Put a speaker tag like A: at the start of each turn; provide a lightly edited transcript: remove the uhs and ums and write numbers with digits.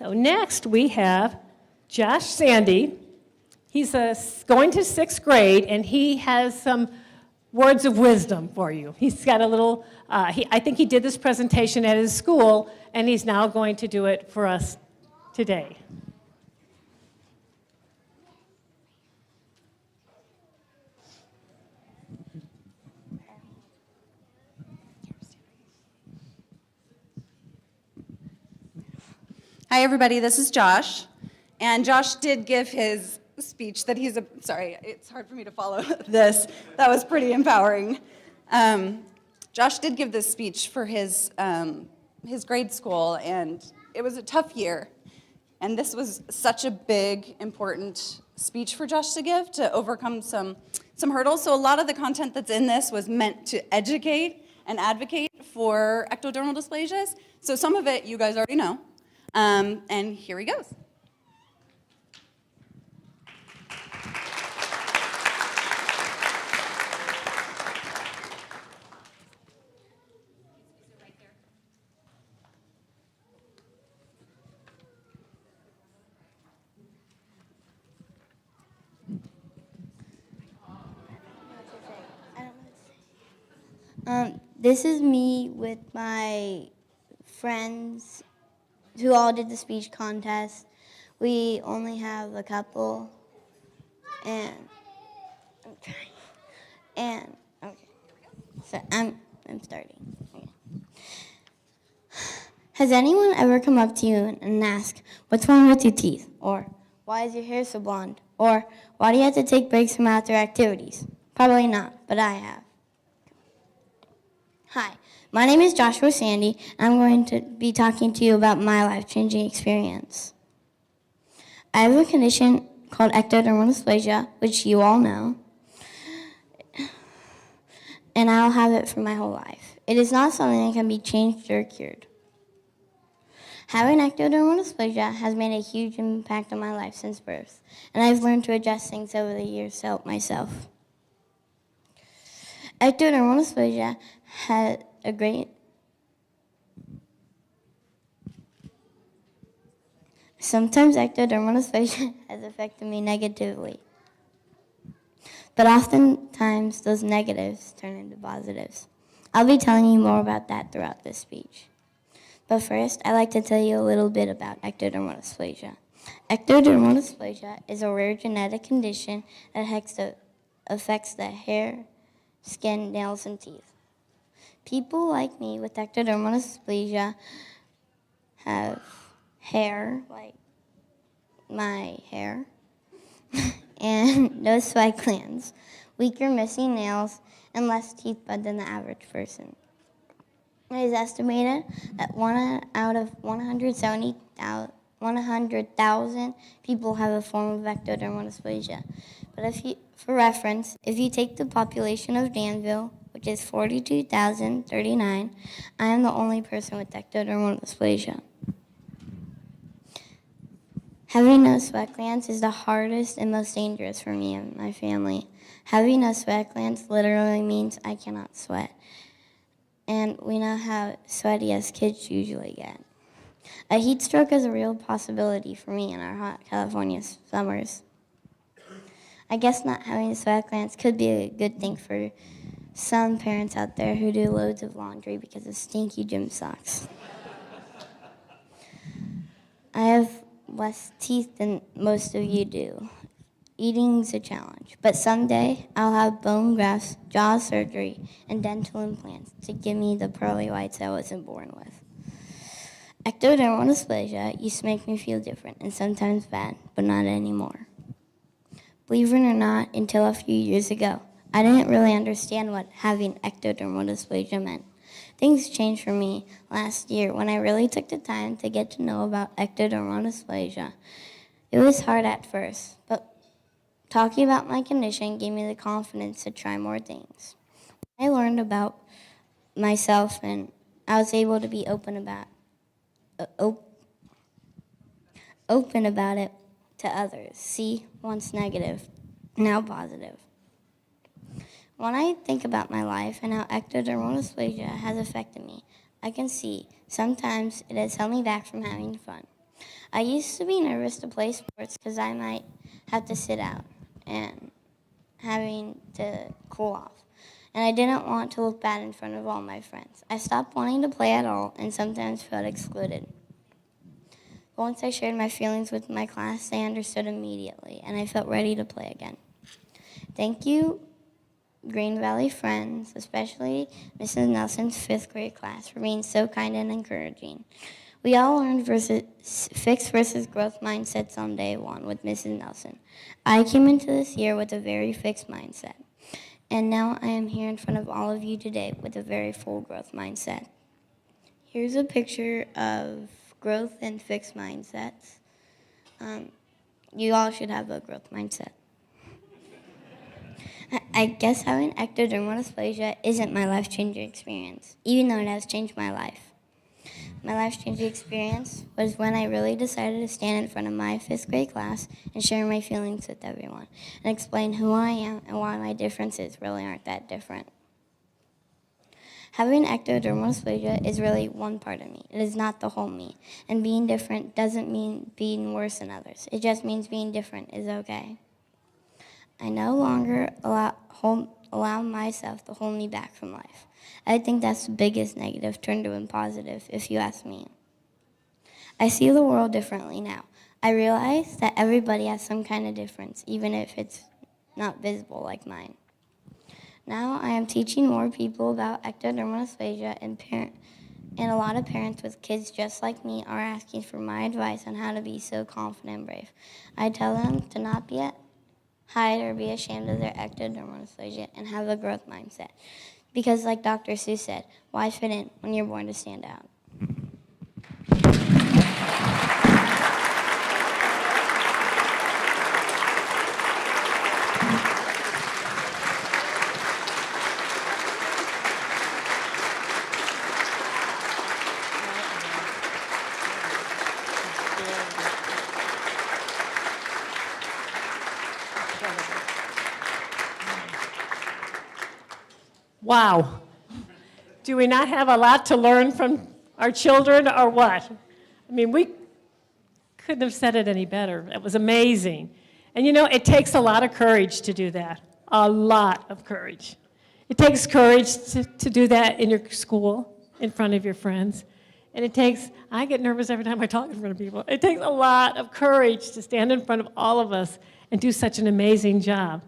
A: So next we have Josh Sandy. He's going to 6th grade, and he has some words of wisdom for you. He's got a little, I think he did this presentation at his school, and he's now going to do it for us today.
B: Hi, everybody. This is Josh. And Josh did give his speech that sorry, it's hard for me to follow this. That was pretty empowering. Josh did give this speech for his grade school, and it was a tough year. And this was such a big, important speech for Josh to give to overcome some hurdles. So a lot of the content that's in this was meant to educate and advocate for ectodermal dysplasias. So some of it you guys already know. And here he goes.
C: This is me with my friends who all did the speech contest. We only have a couple, and I'm trying. And okay, so I'm starting. Okay. Has anyone ever come up to you and asked, "What's wrong with your teeth?" Or "Why is your hair so blonde?" Or "Why do you have to take breaks from outdoor activities?" Probably not, but I have. Hi, my name is Joshua Sandy, and I'm going to be talking to you about my life-changing experience. I have a condition called Ectodermal Dysplasia, which you all know, and I'll have it for my whole life. It is not something that can be changed or cured. Having ectodermal dysplasia has made a huge impact on my life since birth, and I've learned to adjust things over the years to help myself. Ectodermal dysplasia has a great Sometimes ectodermal dysplasia has affected me negatively, but oftentimes those negatives turn into positives. I'll be telling you more about that throughout this speech. But first, I'd like to tell you a little bit about ectodermal dysplasia. Ectodermal dysplasia is a rare genetic condition that affects the hair, skin, nails, and teeth. People like me with ectodermal dysplasia have hair, like my hair, and no sweat glands, weaker missing nails, and less teeth bud than the average person. It is estimated that 1 out of 100,000 people have a form of ectodermal dysplasia. But for reference, if you take the population of Danville, which is 42,039, I am the only person with ectodermal dysplasia. Having no sweat glands is the hardest and most dangerous for me and my family. Having no sweat glands literally means I cannot sweat. And we know how sweaty us kids usually get. A heat stroke is a real possibility for me in our hot California summers. I guess not having sweat glands could be a good thing for some parents out there who do loads of laundry because of stinky gym socks. I have less teeth than most of you do. Eating's a challenge, but someday I'll have bone grafts, jaw surgery, and dental implants to give me the pearly whites I wasn't born with. Ectodermal dysplasia used to make me feel different and sometimes bad, but not anymore. Believe it or not, until a few years ago, I didn't really understand what having ectodermal dysplasia meant. Things changed for me last year when I really took the time to get to know about ectodermal dysplasia. It was hard at first, but talking about my condition gave me the confidence to try more things. I learned about myself, and I was able to be open about it to others. See, once negative, now positive. When I think about my life and how ectodermal dysplasia has affected me, I can see sometimes it has held me back from having fun. I used to be nervous to play sports because I might have to sit out and having to cool off. And I didn't want to look bad in front of all my friends. I stopped wanting to play at all and sometimes felt excluded. But once I shared my feelings with my class, they understood immediately, and I felt ready to play again. Thank you, Green Valley friends, especially Mrs. Nelson's 5th grade class, for being so kind and encouraging. We all learned fixed versus growth mindsets on day 1 with Mrs. Nelson. I came into this year with a very fixed mindset, and now I am here in front of all of you today with a very full growth mindset. Here's a picture of growth and fixed mindsets. You all should have a growth mindset. I guess having ectodermal dysplasia isn't my life-changing experience, even though it has changed my life. My life-changing experience was when I really decided to stand in front of my 5th grade class and share my feelings with everyone and explain who I am and why my differences really aren't that different. Having ectodermal dysplasia is really one part of me. It is not the whole me. And being different doesn't mean being worse than others. It just means being different is okay. I no longer allow myself to hold me back from life. I think that's the biggest negative turned to a positive, if you ask me. I see the world differently now. I realize that everybody has some kind of difference, even if it's not visible like mine. Now I am teaching more people about ectodermal dysplasia, and a lot of parents with kids just like me are asking for my advice on how to be so confident and brave. I tell them to not hide or be ashamed of their ectodermal dysplasia and have a growth mindset. Because like Dr. Seuss said, why fit in when you're born to stand out?
A: Wow. Do we not have a lot to learn from our children or what? I mean, we couldn't have said it any better. It was amazing. And you know, it takes a lot of courage to do that. A lot of courage. It takes courage to do that in your school, in front of your friends. And I get nervous every time I talk in front of people. It takes a lot of courage to stand in front of all of us and do such an amazing job.